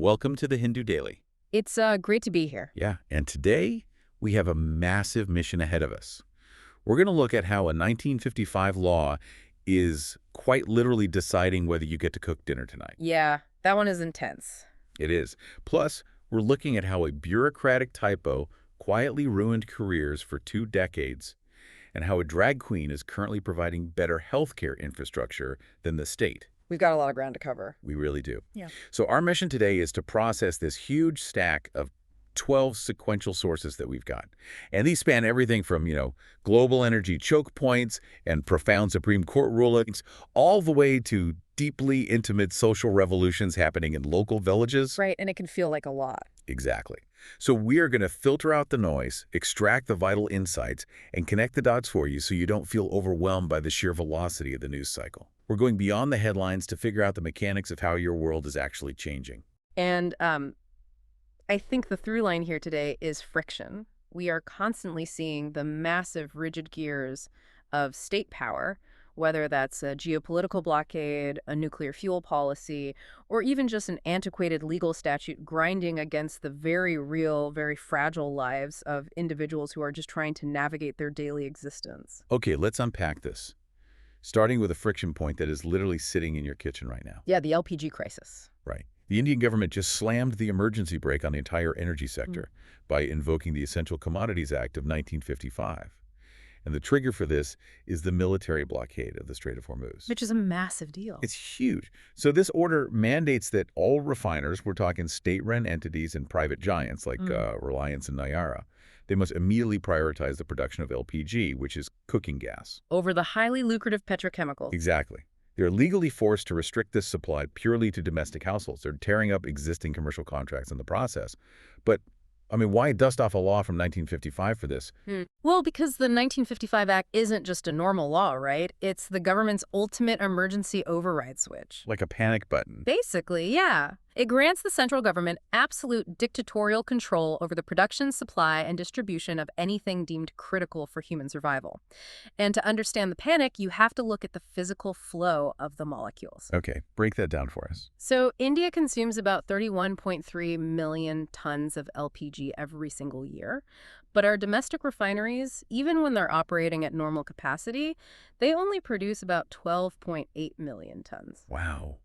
Welcome to the Hindu Daily. It's great to be here. Yeah, and today we have a massive mission ahead of us. We're going to look at how a 1955 law is quite literally deciding whether you get to cook dinner tonight. Yeah, that one is intense. It is. Plus, we're looking at how a bureaucratic typo quietly ruined careers for 2 decades, and how a drag queen is currently providing better healthcare infrastructure than the state. We've got a lot of ground to cover. We really do. Yeah. So our mission today is to process this huge stack of 12 sequential sources that we've got. And these span everything from, global energy choke points and profound Supreme Court rulings, all the way to deeply intimate social revolutions happening in local villages. Right, and it can feel like a lot. Exactly. So we are going to filter out the noise, extract the vital insights, and connect the dots for you so you don't feel overwhelmed by the sheer velocity of the news cycle. We're going beyond the headlines to figure out the mechanics of how your world is actually changing. And I think the through line here today is friction. We are constantly seeing the massive rigid gears of state power, whether that's a geopolitical blockade, a nuclear fuel policy, or even just an antiquated legal statute grinding against the very real, very fragile lives of individuals who are just trying to navigate their daily existence. Okay, let's unpack this. Starting with a friction point that is literally sitting in your kitchen right now. Yeah, the LPG crisis. Right. The Indian government just slammed the emergency brake on the entire energy sector by invoking the Essential Commodities Act of 1955. And the trigger for this is the military blockade of the Strait of Hormuz. Which is a massive deal. It's huge. So this order mandates that all refiners, we're talking state-run entities and private giants like Reliance and Nayara, they must immediately prioritize the production of LPG, which is cooking gas. Over the highly lucrative petrochemicals. Exactly. They're legally forced to restrict this supply purely to domestic households. They're tearing up existing commercial contracts in the process. But, why dust off a law from 1955 for this? Well, because the 1955 Act isn't just a normal law, right? It's the government's ultimate emergency override switch. Like a panic button. Basically, yeah. It grants the central government absolute dictatorial control over the production, supply, and distribution of anything deemed critical for human survival. And to understand the panic, you have to look at the physical flow of the molecules. Okay, break that down for us. So India consumes about 31.3 million tons of LPG every single year. But our domestic refineries, even when they're operating at normal capacity, they only produce about 12.8 million tons. Wow.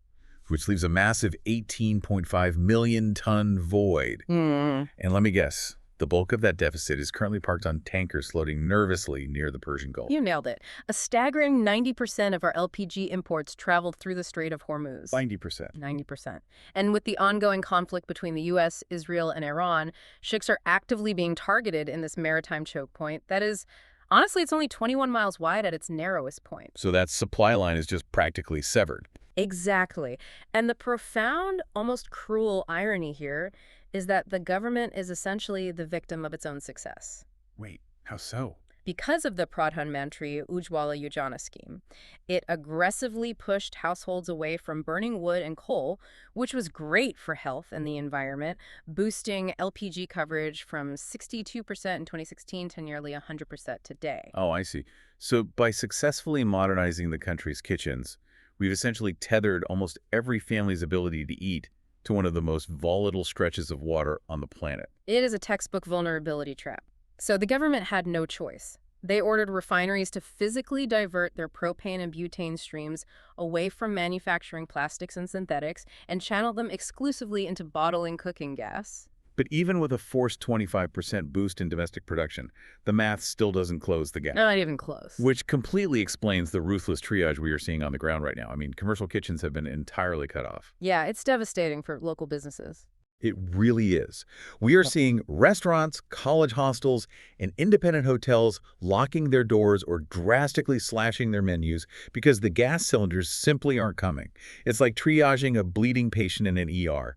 Which leaves a massive 18.5 million ton void. And let me guess, the bulk of that deficit is currently parked on tankers floating nervously near the Persian Gulf. You nailed it. A staggering 90% of our LPG imports traveled through the Strait of Hormuz. 90%. 90%. And with the ongoing conflict between the U.S., Israel, and Iran, ships are actively being targeted in this maritime choke point. That is, honestly, it's only 21 miles wide at its narrowest point. So that supply line is just practically severed. Exactly. And the profound, almost cruel irony here is that the government is essentially the victim of its own success. Wait, how so? Because of the Pradhan Mantri Ujjwala Yojana scheme, it aggressively pushed households away from burning wood and coal, which was great for health and the environment, boosting LPG coverage from 62% in 2016 to nearly 100% today. Oh, I see. So by successfully modernizing the country's kitchens, we've essentially tethered almost every family's ability to eat to one of the most volatile stretches of water on the planet. It is a textbook vulnerability trap. So the government had no choice. They ordered refineries to physically divert their propane and butane streams away from manufacturing plastics and synthetics and channel them exclusively into bottling cooking gas. But even with a forced 25% boost in domestic production, the math still doesn't close the gap. Not even close. Which completely explains the ruthless triage we are seeing on the ground right now. Commercial kitchens have been entirely cut off. Yeah, it's devastating for local businesses. It really is. We are seeing restaurants, college hostels, and independent hotels locking their doors or drastically slashing their menus because the gas cylinders simply aren't coming. It's like triaging a bleeding patient in an ER.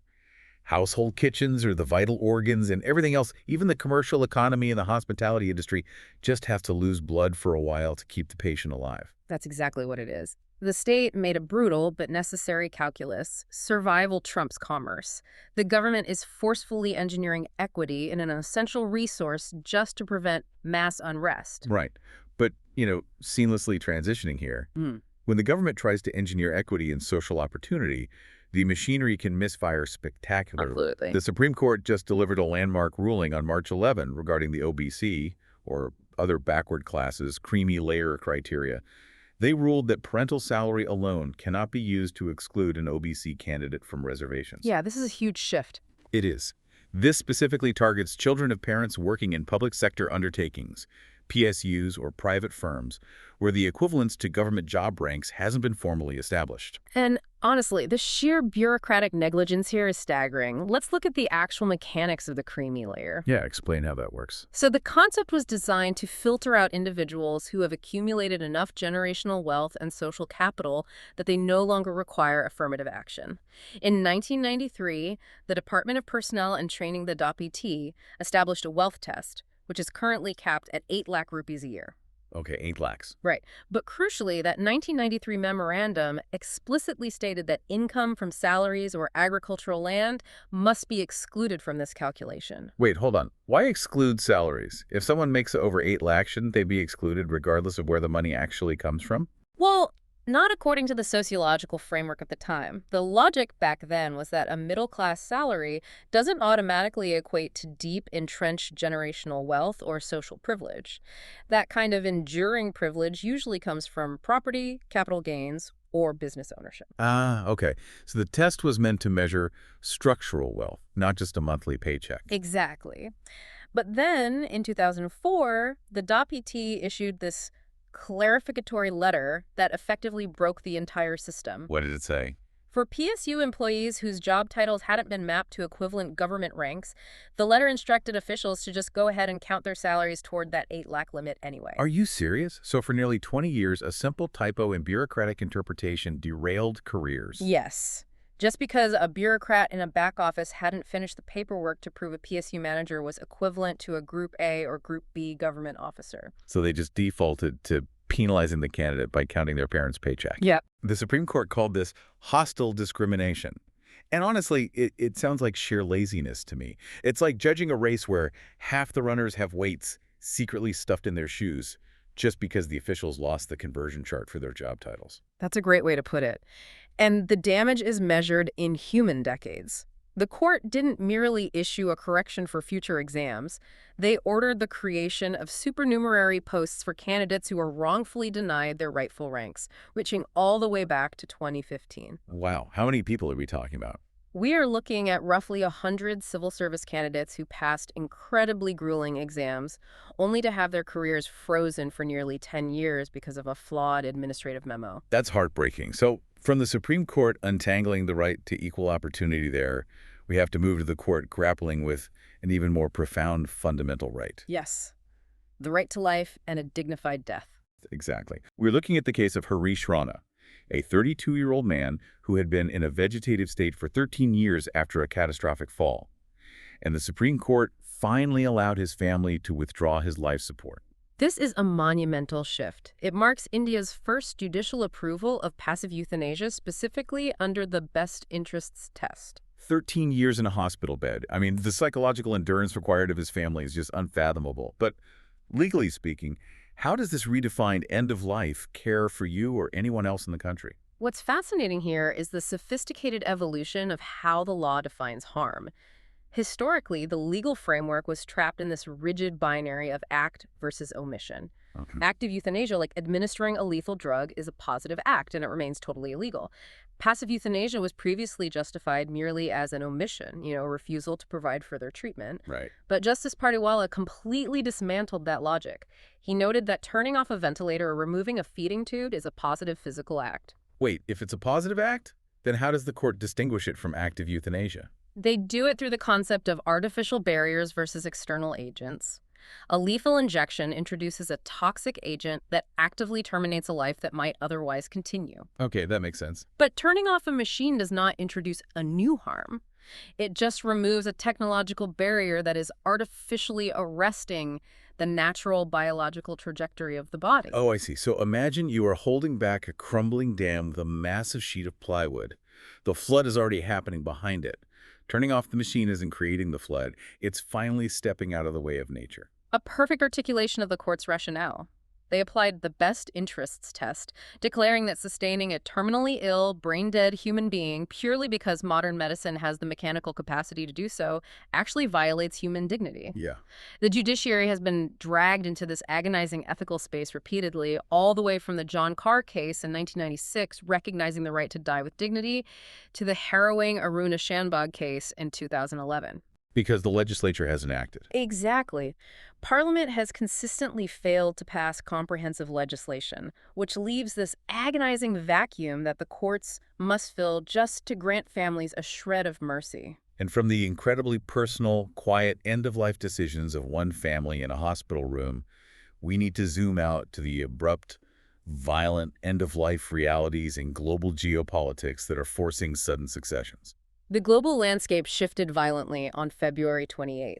Household kitchens or the vital organs and everything else, even the commercial economy and the hospitality industry, just have to lose blood for a while to keep the patient alive. That's exactly what it is. The state made a brutal but necessary calculus. Survival trumps commerce. The government is forcefully engineering equity in an essential resource just to prevent mass unrest. Right. But, seamlessly transitioning here, when the government tries to engineer equity and social opportunity, The machinery can misfire spectacularly. Absolutely. The Supreme Court just delivered a landmark ruling on March 11 regarding the OBC, or other backward classes, creamy layer criteria. They ruled that parental salary alone cannot be used to exclude an OBC candidate from reservations. Yeah, this is a huge shift. It is. This specifically targets children of parents working in public sector undertakings, PSUs or private firms, where the equivalence to government job ranks hasn't been formally established. And honestly, the sheer bureaucratic negligence here is staggering. Let's look at the actual mechanics of the creamy layer. Yeah, explain how that works. So the concept was designed to filter out individuals who have accumulated enough generational wealth and social capital that they no longer require affirmative action. In 1993, the Department of Personnel and Training, the DOPT, established a wealth test, which is currently capped at 8 lakh rupees a year. Okay, 8 lakhs. Right. But crucially, that 1993 memorandum explicitly stated that income from salaries or agricultural land must be excluded from this calculation. Wait, hold on. Why exclude salaries? If someone makes over 8 lakhs, shouldn't they be excluded regardless of where the money actually comes from? Well, not according to the sociological framework at the time. The logic back then was that a middle-class salary doesn't automatically equate to deep, entrenched generational wealth or social privilege. That kind of enduring privilege usually comes from property, capital gains, or business ownership. Ah, okay. So the test was meant to measure structural wealth, not just a monthly paycheck. Exactly. But then, in 2004, the DOPT issued this clarificatory letter that effectively broke the entire system. What did it say? For PSU employees whose job titles hadn't been mapped to equivalent government ranks, the letter instructed officials to just go ahead and count their salaries toward that 8 lakh limit anyway. Are you serious? So for nearly 20 years, a simple typo in bureaucratic interpretation derailed careers. Yes. Just because a bureaucrat in a back office hadn't finished the paperwork to prove a PSU manager was equivalent to a Group A or Group B government officer. So they just defaulted to penalizing the candidate by counting their parents' paycheck. Yep. The Supreme Court called this hostile discrimination. And honestly, it sounds like sheer laziness to me. It's like judging a race where half the runners have weights secretly stuffed in their shoes just because the officials lost the conversion chart for their job titles. That's a great way to put it. And the damage is measured in human decades. The court didn't merely issue a correction for future exams. They ordered the creation of supernumerary posts for candidates who were wrongfully denied their rightful ranks, reaching all the way back to 2015. Wow. How many people are we talking about? We are looking at roughly 100 civil service candidates who passed incredibly grueling exams, only to have their careers frozen for nearly 10 years because of a flawed administrative memo. That's heartbreaking. So from the Supreme Court untangling the right to equal opportunity there, we have to move to the court grappling with an even more profound fundamental right. Yes, the right to life and a dignified death. Exactly. We're looking at the case of Harish Rana, a 32-year-old man who had been in a vegetative state for 13 years after a catastrophic fall. And the Supreme Court finally allowed his family to withdraw his life support. This is a monumental shift. It marks India's first judicial approval of passive euthanasia, specifically under the best interests test. 13 years in a hospital bed. I mean, the psychological endurance required of his family is just unfathomable. But legally speaking, how does this redefined end-of-life care for you or anyone else in the country? What's fascinating here is the sophisticated evolution of how the law defines harm. Historically, the legal framework was trapped in this rigid binary of act versus omission. Okay. Active euthanasia, like administering a lethal drug, is a positive act and it remains totally illegal. Passive euthanasia was previously justified merely as an omission, a refusal to provide further treatment. Right. But Justice Partiwala completely dismantled that logic. He noted that turning off a ventilator or removing a feeding tube is a positive physical act. Wait, if it's a positive act, then how does the court distinguish it from active euthanasia? They do it through the concept of artificial barriers versus external agents. A lethal injection introduces a toxic agent that actively terminates a life that might otherwise continue. Okay, that makes sense. But turning off a machine does not introduce a new harm. It just removes a technological barrier that is artificially arresting the natural biological trajectory of the body. Oh, I see. So imagine you are holding back a crumbling dam with a massive sheet of plywood. The flood is already happening behind it. Turning off the machine isn't creating the flood. It's finally stepping out of the way of nature. A perfect articulation of the court's rationale. They applied the best interests test, declaring that sustaining a terminally ill, brain-dead human being purely because modern medicine has the mechanical capacity to do so actually violates human dignity. Yeah. The judiciary has been dragged into this agonizing ethical space repeatedly, all the way from the John Carr case in 1996, recognizing the right to die with dignity, to the harrowing Aruna Shanbag case in 2011. Because the legislature hasn't acted. Exactly. Parliament has consistently failed to pass comprehensive legislation, which leaves this agonizing vacuum that the courts must fill just to grant families a shred of mercy. And from the incredibly personal, quiet end-of-life decisions of one family in a hospital room, we need to zoom out to the abrupt, violent end-of-life realities in global geopolitics that are forcing sudden successions. The global landscape shifted violently on February 28th.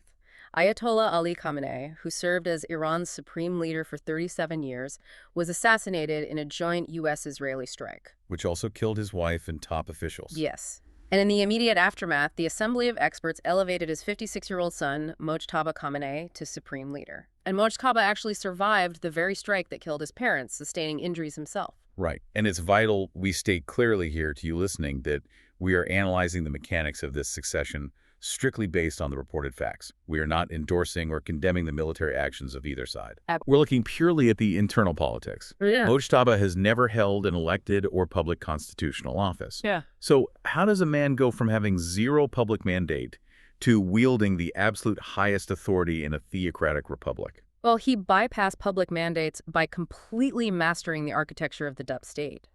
Ayatollah Ali Khamenei, who served as Iran's supreme leader for 37 years, was assassinated in a joint U.S.-Israeli strike. Which also killed his wife and top officials. Yes. And in the immediate aftermath, the Assembly of Experts elevated his 56-year-old son, Mojtaba Khamenei, to supreme leader. And Mojtaba actually survived the very strike that killed his parents, sustaining injuries himself. Right. And it's vital we state clearly here to you listening that we are analyzing the mechanics of this succession strictly based on the reported facts. We are not endorsing or condemning the military actions of either side. We're looking purely at the internal politics. Yeah. Mojtaba has never held an elected or public constitutional office. Yeah. So how does a man go from having zero public mandate to wielding the absolute highest authority in a theocratic republic? Well, he bypassed public mandates by completely mastering the architecture of the deep state.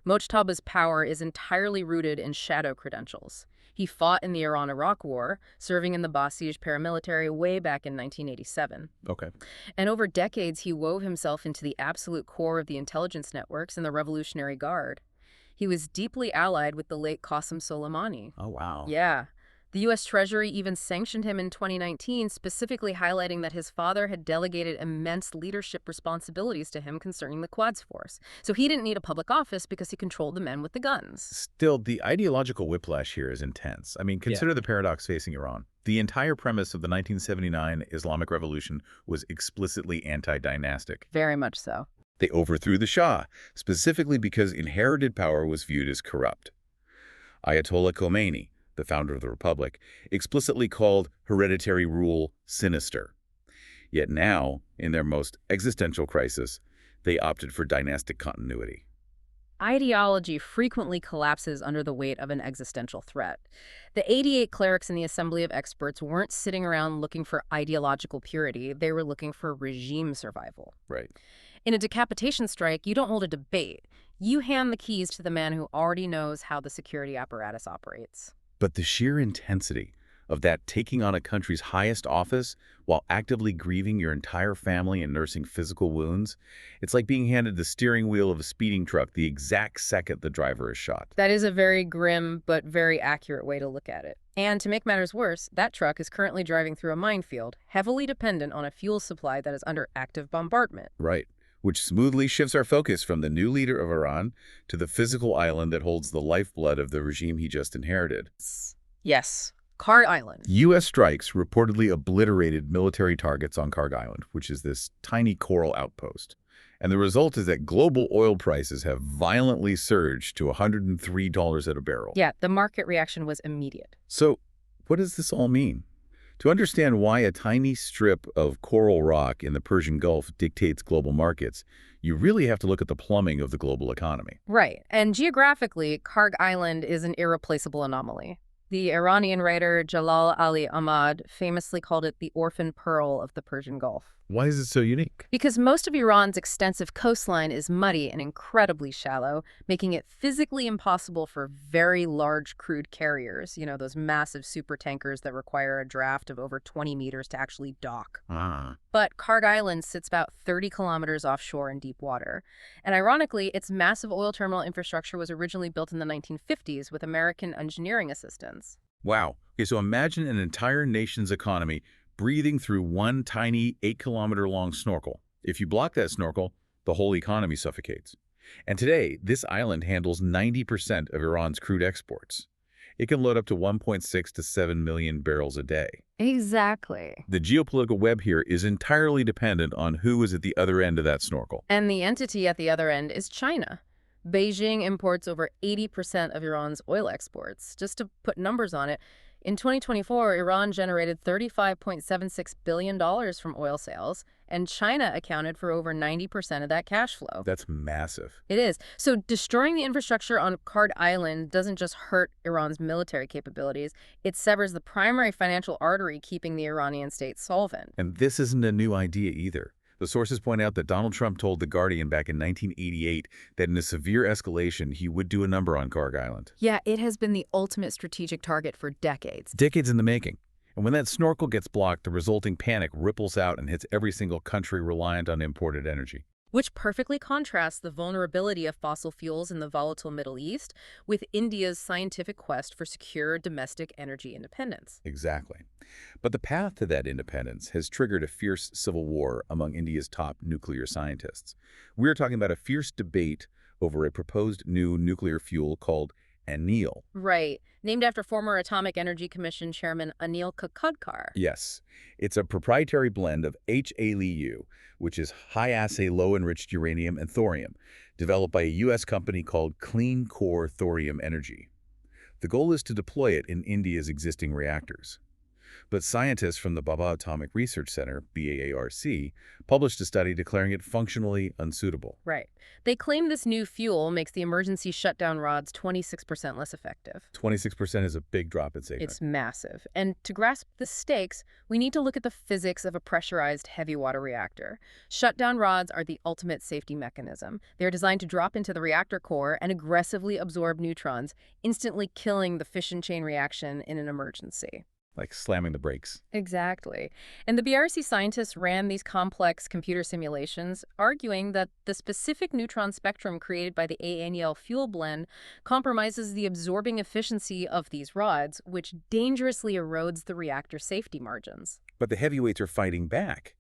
Mojtaba's power is entirely rooted in shadow credentials. He fought in the Iran-Iraq War, serving in the Basij paramilitary way back in 1987. Okay. And over decades, he wove himself into the absolute core of the intelligence networks and the Revolutionary Guard. He was deeply allied with the late Qasem Soleimani. Oh, wow. Yeah. The U.S. Treasury even sanctioned him in 2019, specifically highlighting that his father had delegated immense leadership responsibilities to him concerning the Quds Force. So he didn't need a public office because he controlled the men with the guns. Still, the ideological whiplash here is intense. I mean, consider the paradox facing Iran. The entire premise of the 1979 Islamic Revolution was explicitly anti-dynastic. Very much so. They overthrew the Shah, specifically because inherited power was viewed as corrupt. Ayatollah Khamenei, the founder of the Republic, explicitly called hereditary rule sinister. Yet now, in their most existential crisis, they opted for dynastic continuity. Ideology frequently collapses under the weight of an existential threat. The 88 clerics in the Assembly of Experts weren't sitting around looking for ideological purity. They were looking for regime survival. Right. In a decapitation strike, you don't hold a debate. You hand the keys to the man who already knows how the security apparatus operates. But the sheer intensity of that taking on a country's highest office while actively grieving your entire family and nursing physical wounds, it's like being handed the steering wheel of a speeding truck the exact second the driver is shot. That is a very grim but very accurate way to look at it. And to make matters worse, that truck is currently driving through a minefield, heavily dependent on a fuel supply that is under active bombardment. Right. Which smoothly shifts our focus from the new leader of Iran to the physical island that holds the lifeblood of the regime he just inherited. Yes, Kharg Island. U.S. strikes reportedly obliterated military targets on Kharg Island, which is this tiny coral outpost. And the result is that global oil prices have violently surged to $103 at a barrel. Yeah, the market reaction was immediate. So what does this all mean? To understand why a tiny strip of coral rock in the Persian Gulf dictates global markets, you really have to look at the plumbing of the global economy. Right. And geographically, Kharg Island is an irreplaceable anomaly. The Iranian writer Jalal Ali Ahmad famously called it the orphan pearl of the Persian Gulf. Why is it so unique? Because most of Iran's extensive coastline is muddy and incredibly shallow, making it physically impossible for very large crude carriers, those massive supertankers that require a draft of over 20 meters to actually dock. But Kharg Island sits about 30 kilometers offshore in deep water. And ironically, its massive oil terminal infrastructure was originally built in the 1950s with American engineering assistance. Wow. Okay, so imagine an entire nation's economy breathing through one tiny 8-kilometer-long snorkel. If you block that snorkel, the whole economy suffocates. And today, this island handles 90% of Iran's crude exports. It can load up to 1.6 to 7 million barrels a day. Exactly. The geopolitical web here is entirely dependent on who is at the other end of that snorkel. And the entity at the other end is China. Beijing imports over 80% of Iran's oil exports. Just to put numbers on it, in 2024, Iran generated $35.76 billion from oil sales, and China accounted for over 90% of that cash flow. That's massive. It is. So destroying the infrastructure on Kharg Island doesn't just hurt Iran's military capabilities, it severs the primary financial artery keeping the Iranian state solvent. And this isn't a new idea either. The sources point out that Donald Trump told The Guardian back in 1988 that in a severe escalation, he would do a number on Kharg Island. Yeah, it has been the ultimate strategic target for decades. Decades in the making. And when that snorkel gets blocked, the resulting panic ripples out and hits every single country reliant on imported energy. Which perfectly contrasts the vulnerability of fossil fuels in the volatile Middle East with India's scientific quest for secure domestic energy independence. Exactly. But the path to that independence has triggered a fierce civil war among India's top nuclear scientists. We're talking about a fierce debate over a proposed new nuclear fuel called anil. Right. Named after former Atomic Energy Commission Chairman Anil Kakadkar. Yes. It's a proprietary blend of HALEU, which is high-assay low-enriched uranium and thorium, developed by a U.S. company called Clean Core Thorium Energy. The goal is to deploy it in India's existing reactors. But scientists from the Bhabha Atomic Research Center, BAARC, published a study declaring it functionally unsuitable. Right. They claim this new fuel makes the emergency shutdown rods 26% less effective. 26% is a big drop in safety. It's massive. And to grasp the stakes, we need to look at the physics of a pressurized heavy water reactor. Shutdown rods are the ultimate safety mechanism. They're designed to drop into the reactor core and aggressively absorb neutrons, instantly killing the fission chain reaction in an emergency. Like slamming the brakes. Exactly. And the BRC scientists ran these complex computer simulations, arguing that the specific neutron spectrum created by the ANEL fuel blend compromises the absorbing efficiency of these rods, which dangerously erodes the reactor safety margins. But the heavyweights are fighting back.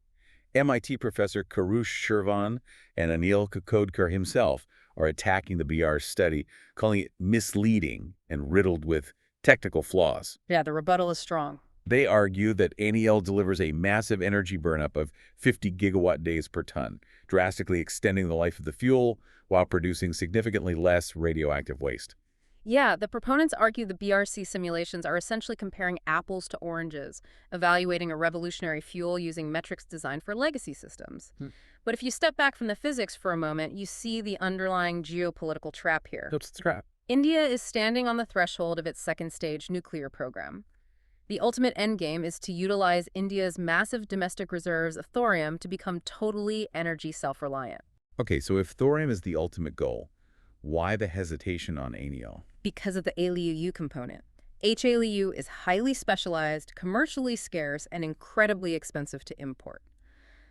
MIT professor Karush Shirvan and Anil Kakodkar himself are attacking the BR's study, calling it misleading and riddled with technical flaws. Yeah, the rebuttal is strong. They argue that ANEL delivers a massive energy burnup of 50 gigawatt days per ton, drastically extending the life of the fuel while producing significantly less radioactive waste. Yeah, the proponents argue the BRC simulations are essentially comparing apples to oranges, evaluating a revolutionary fuel using metrics designed for legacy systems. But if you step back from the physics for a moment, you see the underlying geopolitical trap here. What's the trap? India is standing on the threshold of its second-stage nuclear program. The ultimate endgame is to utilize India's massive domestic reserves of thorium to become totally energy self-reliant. Okay, so if thorium is the ultimate goal, why the hesitation on ANEL? Because of the HALEU component. HALEU is highly specialized, commercially scarce, and incredibly expensive to import.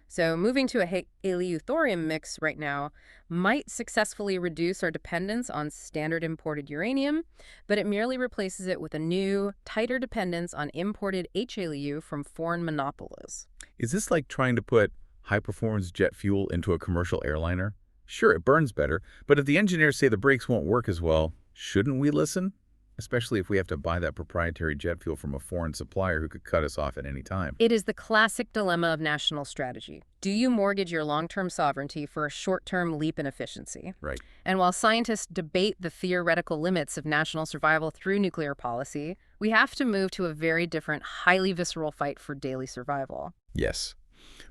So moving to a HALEU-Thorium mix right now might successfully reduce our dependence on standard imported uranium, but it merely replaces it with a new, tighter dependence on imported HALEU from foreign monopolies. Is this like trying to put high-performance jet fuel into a commercial airliner? Sure, it burns better, but if the engineers say the brakes won't work as well, shouldn't we listen? Especially if we have to buy that proprietary jet fuel from a foreign supplier who could cut us off at any time. It is the classic dilemma of national strategy. Do you mortgage your long-term sovereignty for a short-term leap in efficiency? Right. And while scientists debate the theoretical limits of national survival through nuclear policy, we have to move to a very different, highly visceral fight for daily survival. Yes.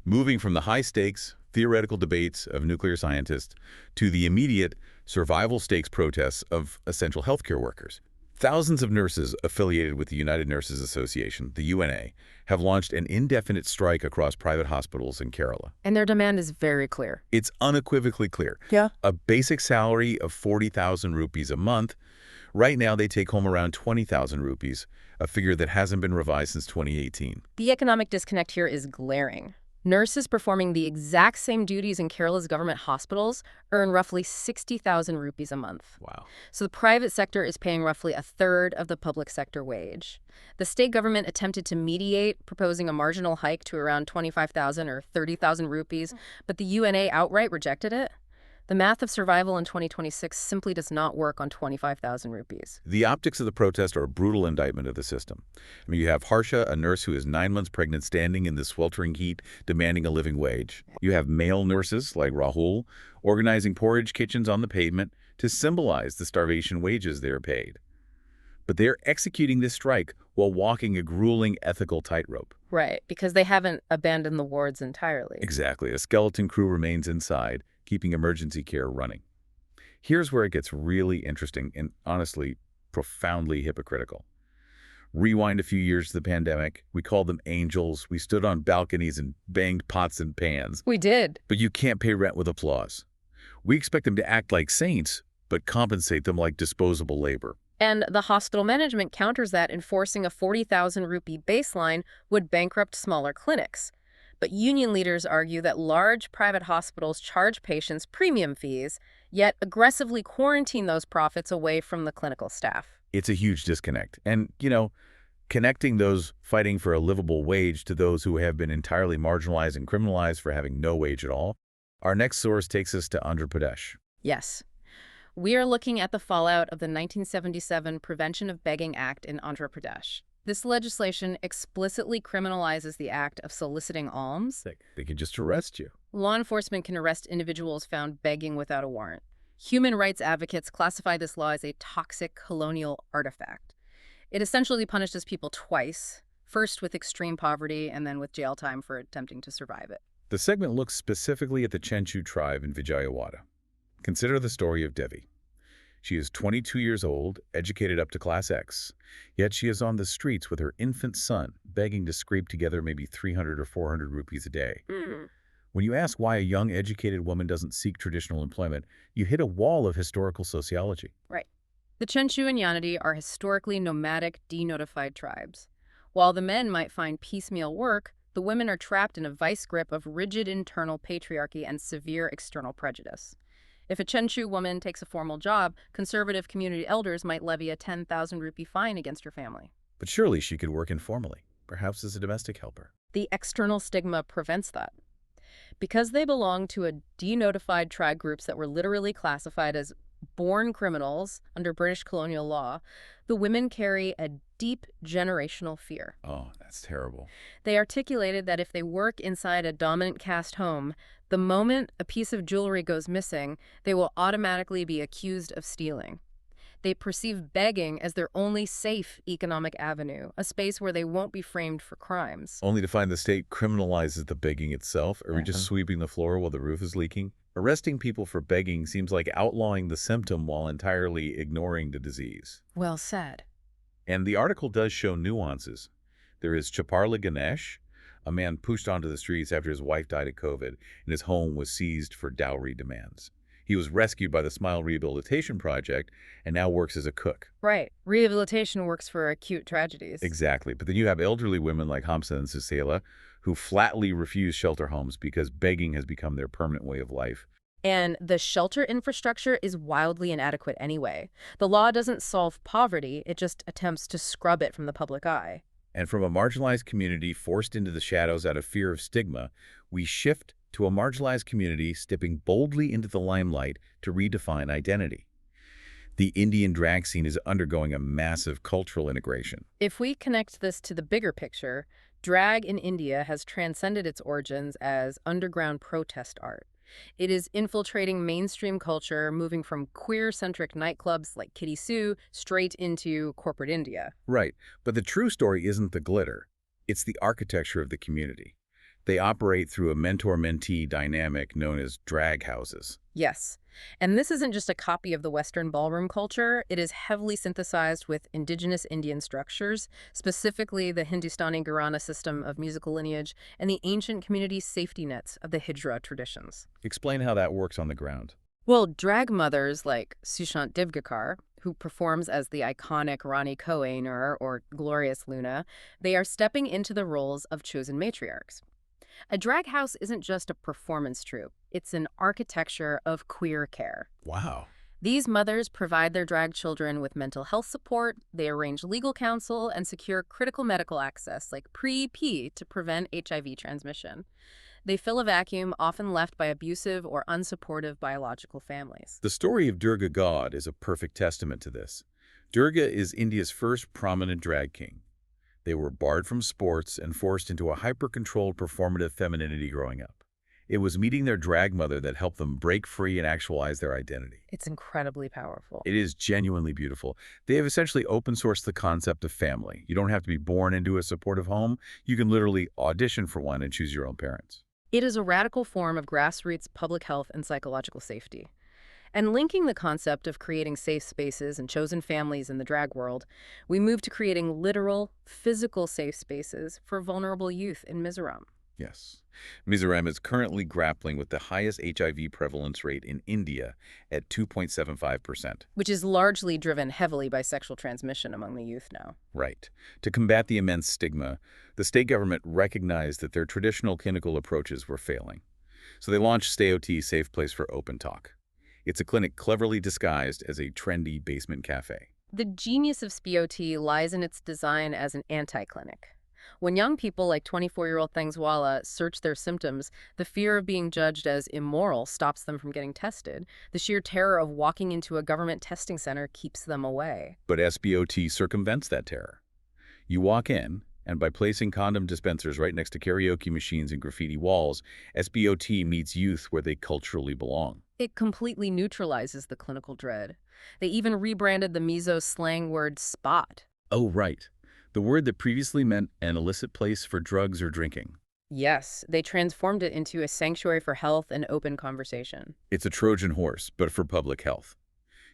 Moving from the high-stakes, theoretical debates of nuclear scientists to the immediate survival stakes protests of essential healthcare workers. Thousands of nurses affiliated with the United Nurses Association, the UNA, have launched an indefinite strike across private hospitals in Kerala. And their demand is very clear. It's unequivocally clear. Yeah. A basic salary of 40,000 rupees a month. Right now, they take home around 20,000 rupees, a figure that hasn't been revised since 2018. The economic disconnect here is glaring. Nurses performing the exact same duties in Kerala's government hospitals earn roughly 60,000 rupees a month. Wow. So the private sector is paying roughly a third of the public sector wage. The state government attempted to mediate, proposing a marginal hike to around 25,000 or 30,000 rupees, but the UNA outright rejected it. The math of survival in 2026 simply does not work on 25,000 rupees. The optics of the protest are a brutal indictment of the system. I mean, you have Harsha, a nurse who is 9 months pregnant, standing in the sweltering heat, demanding a living wage. You have male nurses, like Rahul, organizing porridge kitchens on the pavement to symbolize the starvation wages they are paid. But they're executing this strike while walking a grueling ethical tightrope. Right, because they haven't abandoned the wards entirely. Exactly. A skeleton crew remains inside, keeping emergency care running. Here's where it gets really interesting and, honestly, profoundly hypocritical. Rewind a few years to the pandemic. We called them angels. We stood on balconies and banged pots and pans. We did. But you can't pay rent with applause. We expect them to act like saints, but compensate them like disposable labor. And the hospital management counters that, enforcing a 40,000 rupee baseline would bankrupt smaller clinics. But union leaders argue that large private hospitals charge patients premium fees, yet aggressively quarantine those profits away from the clinical staff. It's a huge disconnect. And, connecting those fighting for a livable wage to those who have been entirely marginalized and criminalized for having no wage at all. Our next source takes us to Andhra Pradesh. Yes. We are looking at the fallout of the 1977 Prevention of Begging Act in Andhra Pradesh. This legislation explicitly criminalizes the act of soliciting alms. They can just arrest you. Law enforcement can arrest individuals found begging without a warrant. Human rights advocates classify this law as a toxic colonial artifact. It essentially punishes people twice, first with extreme poverty and then with jail time for attempting to survive it. The segment looks specifically at the Chenchu tribe in Vijayawada. Consider the story of Devi. She is 22 years old, educated up to Class X, yet she is on the streets with her infant son, begging to scrape together maybe 300 or 400 rupees a day. When you ask why a young, educated woman doesn't seek traditional employment, you hit a wall of historical sociology. Right. The Chenchu and Yanadi are historically nomadic, denotified tribes. While the men might find piecemeal work, the women are trapped in a vice grip of rigid internal patriarchy and severe external prejudice. If a Chenchu woman takes a formal job, conservative community elders might levy a 10,000 rupee fine against her family. But surely she could work informally, perhaps as a domestic helper. The external stigma prevents that. Because they belong to a denotified tribe groups that were literally classified as born criminals under British colonial law, the women carry a deep generational fear. Oh, that's terrible. They articulated that if they work inside a dominant caste home, the moment a piece of jewelry goes missing, they will automatically be accused of stealing. They perceive begging as their only safe economic avenue, a space where they won't be framed for crimes. Only to find the state criminalizes the begging itself. Are we just sweeping the floor while the roof is leaking? Arresting people for begging seems like outlawing the symptom while entirely ignoring the disease. Well said. And the article does show nuances. There is Chaparla Ganesh, a man pushed onto the streets after his wife died of COVID and his home was seized for dowry demands. He was rescued by the Smile Rehabilitation Project and now works as a cook. Right. Rehabilitation works for acute tragedies. Exactly. But then you have elderly women like Hamsa and Susela who flatly refuse shelter homes because begging has become their permanent way of life. And the shelter infrastructure is wildly inadequate anyway. The law doesn't solve poverty, it just attempts to scrub it from the public eye. And from a marginalized community forced into the shadows out of fear of stigma, we shift to a marginalized community stepping boldly into the limelight to redefine identity. The Indian drag scene is undergoing a massive cultural integration. If we connect this to the bigger picture, drag in India has transcended its origins as underground protest art. It is infiltrating mainstream culture, moving from queer-centric nightclubs like Kitty Sue straight into corporate India. Right, but the true story isn't the glitter. It's the architecture of the community. They operate through a mentor-mentee dynamic known as drag houses. Yes, and this isn't just a copy of the Western ballroom culture. It is heavily synthesized with indigenous Indian structures, specifically the Hindustani Gharana system of musical lineage and the ancient community safety nets of the Hijra traditions. Explain how that works on the ground. Well, drag mothers like Sushant Divgakar, who performs as the iconic Rani Kohinoor or Glorious Luna, they are stepping into the roles of chosen matriarchs. A drag house isn't just a performance troupe. It's an architecture of queer care. Wow. These mothers provide their drag children with mental health support, they arrange legal counsel, and secure critical medical access like pre-P to prevent HIV transmission. They fill a vacuum often left by abusive or unsupportive biological families. The story of Durga God is a perfect testament to this. Durga is India's first prominent drag king. They were barred from sports and forced into a hyper-controlled performative femininity growing up. It was meeting their drag mother that helped them break free and actualize their identity. It's incredibly powerful. It is genuinely beautiful. They have essentially open-sourced the concept of family. You don't have to be born into a supportive home. You can literally audition for one and choose your own parents. It is a radical form of grassroots public health and psychological safety. And linking the concept of creating safe spaces and chosen families in the drag world, we move to creating literal, physical safe spaces for vulnerable youth in Mizoram. Yes. Mizoram is currently grappling with the highest HIV prevalence rate in India at 2.75%. Which is largely driven heavily by sexual transmission among the youth now. Right. To combat the immense stigma, the state government recognized that their traditional clinical approaches were failing. So they launched StayOT, Safe Place for Open Talk. It's a clinic cleverly disguised as a trendy basement cafe. The genius of SPOT lies in its design as an anti-clinic. When young people like 24-year-old Thangswala search their symptoms, the fear of being judged as immoral stops them from getting tested. The sheer terror of walking into a government testing center keeps them away. But SBOT circumvents that terror. You walk in, and by placing condom dispensers right next to karaoke machines and graffiti walls, SBOT meets youth where they culturally belong. It completely neutralizes the clinical dread. They even rebranded the Mizo slang word spot. Oh, right. The word that previously meant an illicit place for drugs or drinking. Yes, they transformed it into a sanctuary for health and open conversation. It's a Trojan horse, but for public health.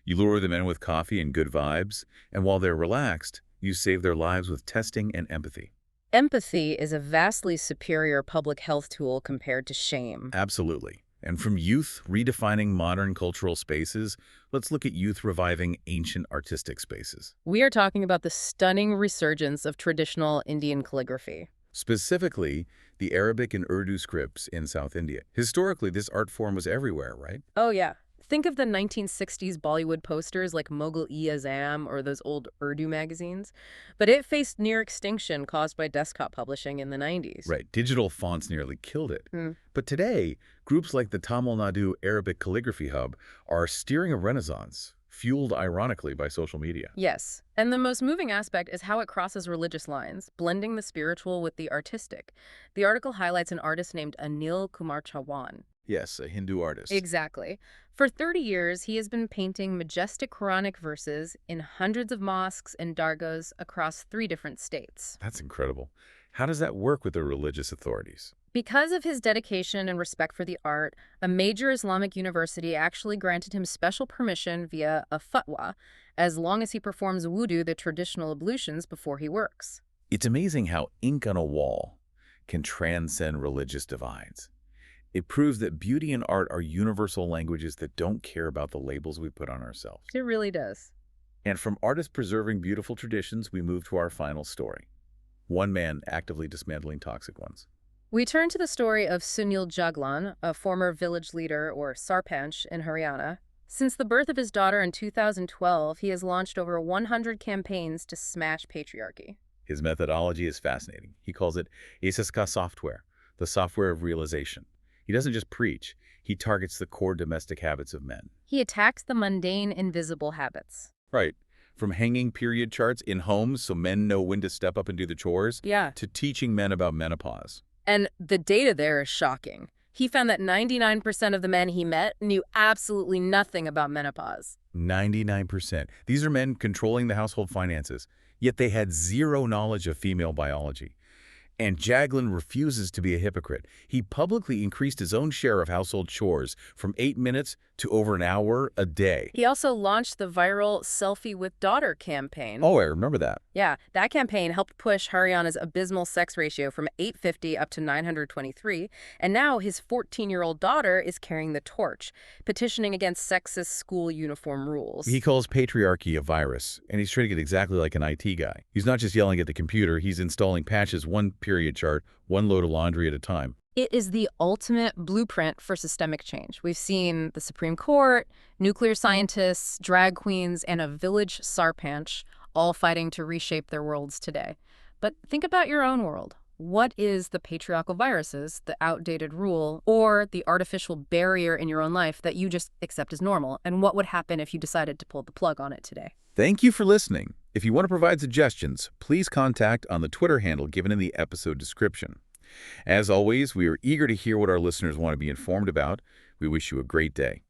You lure them in with coffee and good vibes, and while they're relaxed, you save their lives with testing and empathy. Empathy is a vastly superior public health tool compared to shame. Absolutely. And from youth redefining modern cultural spaces, let's look at youth reviving ancient artistic spaces. We are talking about the stunning resurgence of traditional Indian calligraphy. Specifically, the Arabic and Urdu scripts in South India. Historically, this art form was everywhere, right? Oh, yeah. Think of the 1960s Bollywood posters like Mughal-e-Azam or those old Urdu magazines. But it faced near extinction caused by desktop publishing in the 90s. Right. Digital fonts nearly killed it. Hmm. But today, groups like the Tamil Nadu Arabic Calligraphy Hub are steering a renaissance, fueled ironically by social media. Yes. And the most moving aspect is how it crosses religious lines, blending the spiritual with the artistic. The article highlights an artist named Anil Kumar Chauhan. Yes, a Hindu artist. Exactly. For 30 years, he has been painting majestic Quranic verses in hundreds of mosques and dargahs across 3 different states. That's incredible. How does that work with the religious authorities? Because of his dedication and respect for the art, a major Islamic university actually granted him special permission via a fatwa, as long as he performs wudu, the traditional ablutions, before he works. It's amazing how ink on a wall can transcend religious divides. It proves that beauty and art are universal languages that don't care about the labels we put on ourselves. It really does. And from artists preserving beautiful traditions, we move to our final story. One man actively dismantling toxic ones. We turn to the story of Sunil Jaglan, a former village leader, or sarpanch, in Haryana. Since the birth of his daughter in 2012, he has launched over 100 campaigns to smash patriarchy. His methodology is fascinating. He calls it Isaska software, the software of realization. He doesn't just preach, he targets the core domestic habits of men. He attacks the mundane, invisible habits. Right. From hanging period charts in homes so men know when to step up and do the chores, to teaching men about menopause. And the data there is shocking. He found that 99% of the men he met knew absolutely nothing about menopause. 99%. These are men controlling the household finances, yet they had zero knowledge of female biology. And Jaglan refuses to be a hypocrite. He publicly increased his own share of household chores from 8 minutes to over an hour a day. He also launched the viral Selfie with Daughter campaign. Oh, I remember that. Yeah, that campaign helped push Haryana's abysmal sex ratio from 850 up to 923, and now his 14-year-old daughter is carrying the torch, petitioning against sexist school uniform rules. He calls patriarchy a virus, and he's treating it exactly like an IT guy. He's not just yelling at the computer, he's installing patches one period chart, one load of laundry at a time. It is the ultimate blueprint for systemic change. We've seen the Supreme Court, nuclear scientists, drag queens, and a village sarpanch all fighting to reshape their worlds today. But think about your own world. What is the patriarchal viruses, the outdated rule, or the artificial barrier in your own life that you just accept as normal? And what would happen if you decided to pull the plug on it today? Thank you for listening. If you want to provide suggestions, please contact on the Twitter handle given in the episode description. As always, we are eager to hear what our listeners want to be informed about. We wish you a great day.